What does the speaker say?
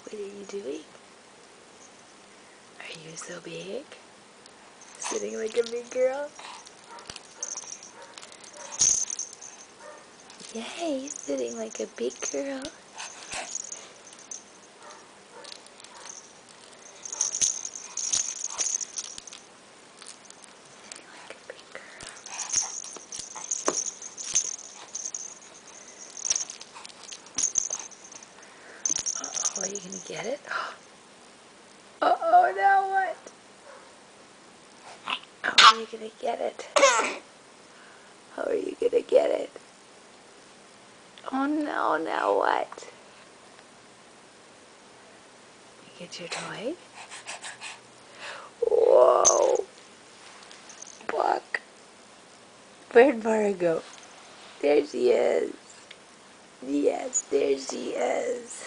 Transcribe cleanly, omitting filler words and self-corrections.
What are you doing? Are you so big? Sitting like a big girl? Yay, sitting like a big girl. Sitting like a big girl. Uh-oh, are you gonna get it? Uh-oh, now what? How are you gonna get it? How are you gonna get it? Oh no, now what? You get your toy? Whoa! Buck! Where'd Mara go? There she is. Yes, there she is.